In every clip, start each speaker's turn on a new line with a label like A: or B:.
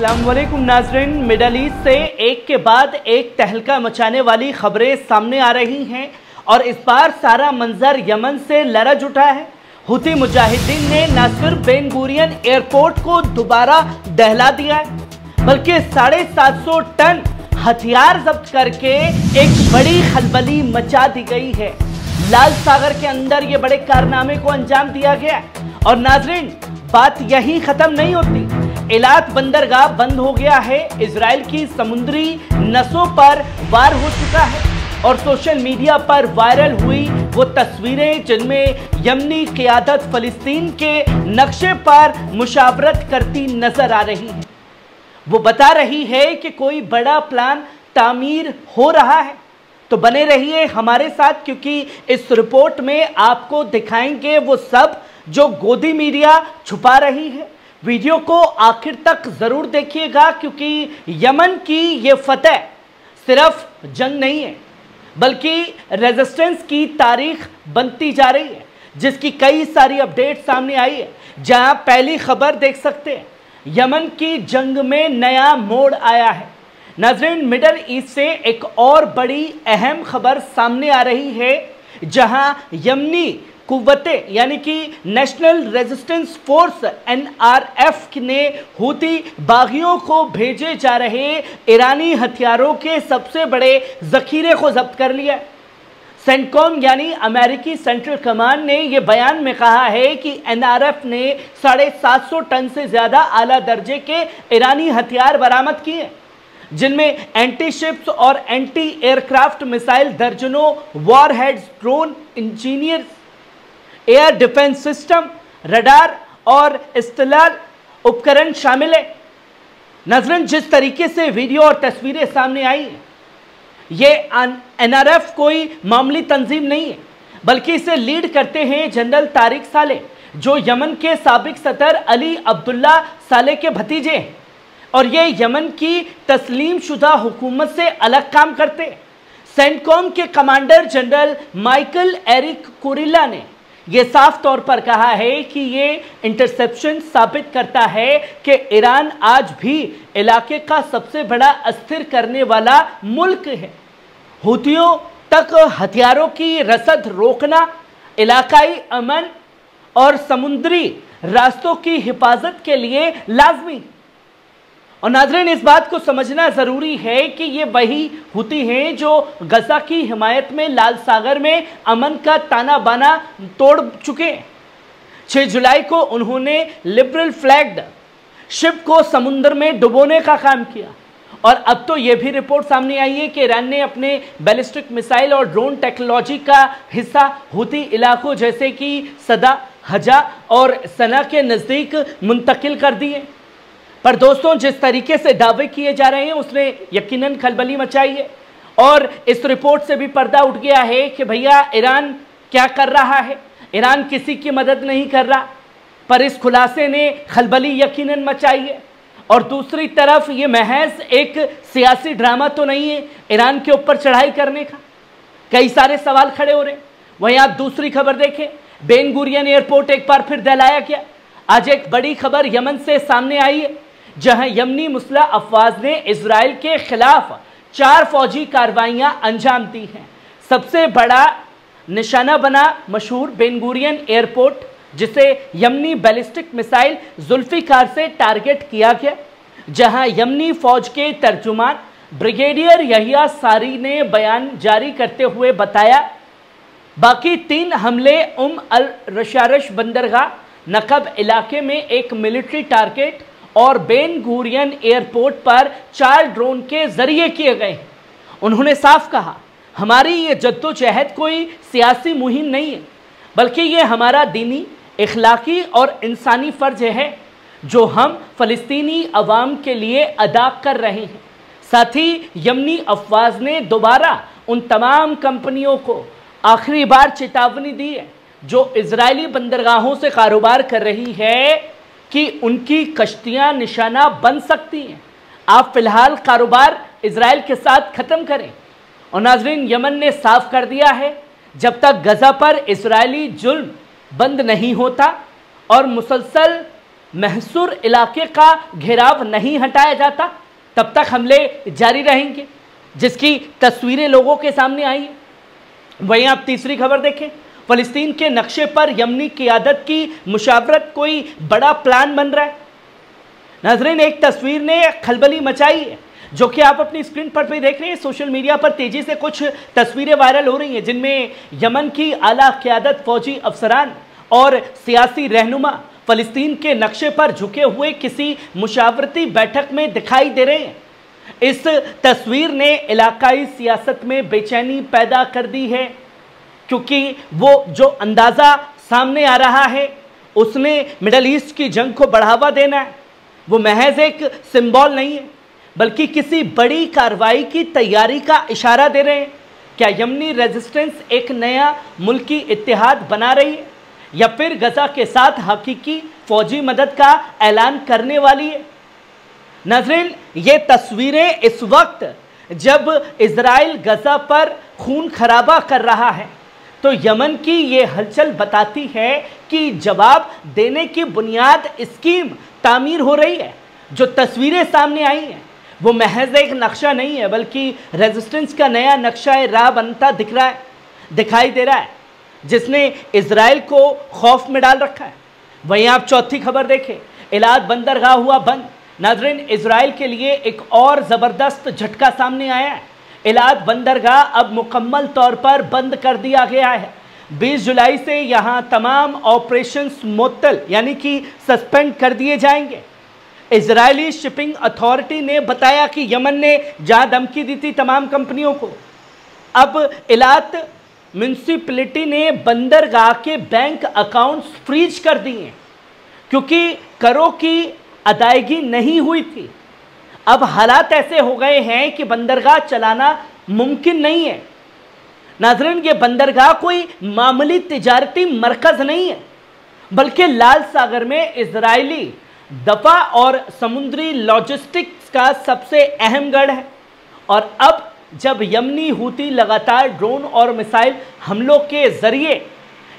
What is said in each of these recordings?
A: अस्सलामुअलैकुम नाज़रीन, middle east से एक के बाद एक तहलका मचाने वाली खबरें सामने आ रही हैं और इस बार सारा मंजर यमन से लरज उठा है। हुती मुजाहिदीन ने न सिर्फ बेन गुरियन एयरपोर्ट को दोबारा दहला दिया है बल्कि 750 टन हथियार जब्त करके एक बड़ी खलबली मचा दी गई है। लाल सागर के अंदर ये बड़े कारनामे को अंजाम दिया गया और नाज़रीन बात यही खत्म नहीं होती। एलात बंदरगाह बंद हो गया है, इजराइल की समुद्री नसों पर वार हो चुका है और सोशल मीडिया पर वायरल हुई वो तस्वीरें जिनमें यमनी क़ियादत फ़लस्तीन के नक्शे पर मुशावरत करती नजर आ रही है। वो बता रही है कि कोई बड़ा प्लान तामीर हो रहा है। तो बने रहिए हमारे साथ क्योंकि इस रिपोर्ट में आपको दिखाएंगे वो सब जो गोदी मीडिया छुपा रही है। वीडियो को आखिर तक जरूर देखिएगा क्योंकि यमन की ये फतह सिर्फ जंग नहीं है बल्कि रेजिस्टेंस की तारीख बनती जा रही है जिसकी कई सारी अपडेट सामने आई है। जहां पहली खबर देख सकते हैं, यमन की जंग में नया मोड़ आया है। नाज़रीन, मिडल ईस्ट से एक और बड़ी अहम खबर सामने आ रही है जहां यमनी कुव्वतें यानी कि नेशनल रेजिस्टेंस फोर्स NRF ने हुती बागियों को भेजे जा रहे ईरानी हथियारों के सबसे बड़े जखीरे को जब्त कर लिया। सेंटकॉम यानी अमेरिकी सेंट्रल कमांड ने यह बयान में कहा है कि NRF ने 750 टन से ज्यादा आला दर्जे के ईरानी हथियार बरामद किए जिनमें एंटी शिप्स और एंटी एयरक्राफ्ट मिसाइल दर्जनों warheads, drone, engineer, air defence system, radar और इस्तिलाल उपकरण शामिल है। नाज़रीन, जिस तरीके से वीडियो और तस्वीरें सामने आई हैं, ये NRF कोई मामूली तंजीम नहीं है बल्कि इसे लीड करते हैं जनरल तारिक साले जो यमन के साबिक सदर अली अब्दुल्ला साले के भतीजे हैं और ये यमन की तस्लीम शुदा हुकूमत से अलग काम करते हैं। सेंटकॉम के commander general Michael Erik Kurilla ने यह साफ तौर पर कहा है कि ये इंटरसेप्शन साबित करता है कि ईरान आज भी इलाके का सबसे बड़ा अस्थिर करने वाला मुल्क है। हुतियों तक हथियारों की रसद रोकना, इलाकाई अमन और समुद्री रास्तों की हिफाजत के लिए लाजमी। और नाज़रीन, इस बात को समझना ज़रूरी है कि ये वही हुती हैं जो गजा की हिमायत में लाल सागर में अमन का ताना बाना तोड़ चुके हैं। 6 जुलाई को उन्होंने लिबरल फ्लैग्ड शिप को समुद्र में डुबोने का काम किया और अब तो ये भी रिपोर्ट सामने आई है कि ईरान ने अपने बैलिस्टिक मिसाइल और ड्रोन टेक्नोलॉजी का हिस्सा हुती इलाकों जैसे कि सदा, हजा और सना के नज़दीक मुंतकिल कर दिए। पर दोस्तों, जिस तरीके से दावे किए जा रहे हैं उसने यकीनन खलबली मचाई है और इस रिपोर्ट से भी पर्दा उठ गया है कि भैया ईरान क्या कर रहा है। ईरान किसी की मदद नहीं कर रहा, पर इस खुलासे ने खलबली यकीनन मचाई है। और दूसरी तरफ ये महज एक सियासी ड्रामा तो नहीं है ईरान के ऊपर चढ़ाई करने का, कई सारे सवाल खड़े हो रहे हैं। वहीं आप दूसरी खबर देखें, बेन गुरियन एयरपोर्ट एक बार फिर दहलाया गया। आज एक बड़ी खबर यमन से सामने आई है जहां यमनी मुस्लिह अफवाज ने इजराइल के खिलाफ 4 फौजी कार्रवाइयां अंजाम दी हैं। सबसे बड़ा निशाना बना मशहूर बेन गुरियन एयरपोर्ट जिसे यमनी बैलिस्टिक मिसाइल जुल्फिकार से टारगेट किया गया, जहां यमनी फौज के तर्जुमान ब्रिगेडियर यहिया सारी ने बयान जारी करते हुए बताया बाकी 3 हमले अल रशारश बंदरगाह, नकब इलाके में एक मिलिट्री टारगेट और बेन गुरियन एयरपोर्ट पर 4 ड्रोन के जरिए किए गए। उन्होंने साफ कहा, हमारी ये जद्दोजहद कोई सियासी मुहिम नहीं है बल्कि ये हमारा दीनी, इखलाकी और इंसानी फर्ज है। जो हम फ़लस्तीनी अवाम के लिए अदा कर रहे हैं। साथ ही यमनी अफवाज ने दोबारा उन तमाम कंपनियों को आखिरी बार चेतावनी दी है जो इजरायली बंदरगाहों से कारोबार कर रही है कि उनकी कश्तियां निशाना बन सकती हैं। आप फिलहाल कारोबार इजराइल के साथ ख़त्म करें। और नाजरीन, यमन ने साफ कर दिया है, जब तक गज़ा पर इजरायली जुल्म बंद नहीं होता और मुसलसल महसूर इलाके का घेराव नहीं हटाया जाता, तब तक हमले जारी रहेंगे, जिसकी तस्वीरें लोगों के सामने आई हैं। वहीं आप तीसरी खबर देखें, फ़लस्तीन के नक्शे पर यमनी क़ियादत की मुशावरत कोई बड़ा प्लान बन रहा है। नाज़रीन, एक तस्वीर ने खलबली मचाई है जो कि आप अपनी स्क्रीन पर भी देख रहे हैं। सोशल मीडिया पर तेज़ी से कुछ तस्वीरें वायरल हो रही हैं जिनमें यमन की आला क़ियादत, फौजी अफसरान और सियासी रहनुमा फ़लस्तीन के नक्शे पर झुके हुए किसी मुशावरती बैठक में दिखाई दे रहे हैं। इस तस्वीर ने इलाकाई सियासत में बेचैनी पैदा कर दी है, क्योंकि वो जो अंदाज़ा सामने आ रहा है उसमें मिडल ईस्ट की जंग को बढ़ावा देना है। वो महज एक सिंबल नहीं है, बल्कि किसी बड़ी कार्रवाई की तैयारी का इशारा दे रहे हैं। क्या यमनी रेजिस्टेंस एक नया मुल्की इत्तेहाद बना रही है, या फिर गजा के साथ हकीकी फौजी मदद का ऐलान करने वाली है? नाज़रीन, ये तस्वीरें इस वक्त जब इजराइल गजा पर खून खराबा कर रहा है, तो यमन की ये हलचल बताती है कि जवाब देने की बुनियाद स्कीम तामीर हो रही है। जो तस्वीरें सामने आई हैं वो महज एक नक्शा नहीं है, बल्कि रेजिस्टेंस का नया नक्शा राह बनता दिखाई दे रहा है, जिसने इजराइल को खौफ में डाल रखा है। वहीं आप चौथी खबर देखें, इलाद बंदरगाह हुआ बंद। नाज़रीन, इजराइल के लिए एक और ज़बरदस्त झटका सामने आया है। इलाद बंदरगाह अब मुकम्मल तौर पर बंद कर दिया गया है। 20 जुलाई से यहाँ तमाम ऑपरेशंस मुअत्तल यानी कि सस्पेंड कर दिए जाएंगे। इजरायली शिपिंग अथॉरिटी ने बताया कि यमन ने जहाँ धमकी दी थी तमाम कंपनियों को, अब इलाद म्यूनसिपैलिटी ने बंदरगाह के बैंक अकाउंट्स फ्रीज कर दिए क्योंकि करों की अदायगी नहीं हुई थी। अब हालात ऐसे हो गए हैं कि बंदरगाह चलाना मुमकिन नहीं है। नाज़रीन, ये बंदरगाह कोई मामूली तिजारती मरकज़ नहीं है, बल्कि लाल सागर में इजरायली दफा और समुद्री लॉजिस्टिक्स का सबसे अहम गढ़ है। और अब जब यमनी हूती लगातार ड्रोन और मिसाइल हमलों के जरिए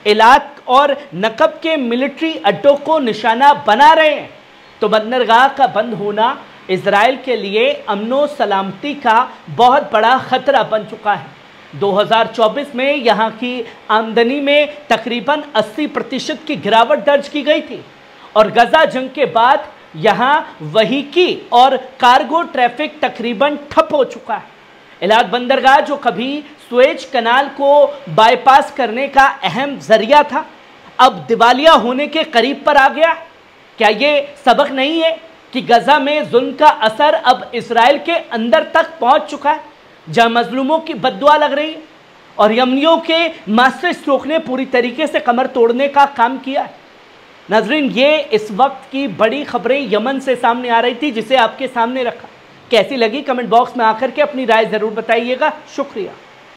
A: इलाक और नकब के मिलिट्री अड्डों को निशाना बना रहे हैं, तो बंदरगाह का बंद होना इजराइल के लिए अमनो सलामती का बहुत बड़ा खतरा बन चुका है। 2024 में यहाँ की आमदनी में तकरीबन 80% की गिरावट दर्ज की गई थी और गजा जंग के बाद यहाँ वहीकी और कार्गो ट्रैफिक तकरीबन ठप हो चुका है। इलाद बंदरगाह जो कभी सुएज कनाल को बाईपास करने का अहम जरिया था, अब दिवालिया होने के करीब पर आ गया। क्या ये सबक नहीं है कि गजा में जुल्म का असर अब इसराइल के अंदर तक पहुंच चुका है, जहां मजलूमों की बद्दुआ लग रही है और यमनियों के मास्टर स्ट्रोक ने पूरी तरीके से कमर तोड़ने का काम किया है। नाजरीन, ये इस वक्त की बड़ी खबरें यमन से सामने आ रही थी, जिसे आपके सामने रखा। कैसी लगी कमेंट बॉक्स में आकर के अपनी राय ज़रूर बताइएगा। शुक्रिया।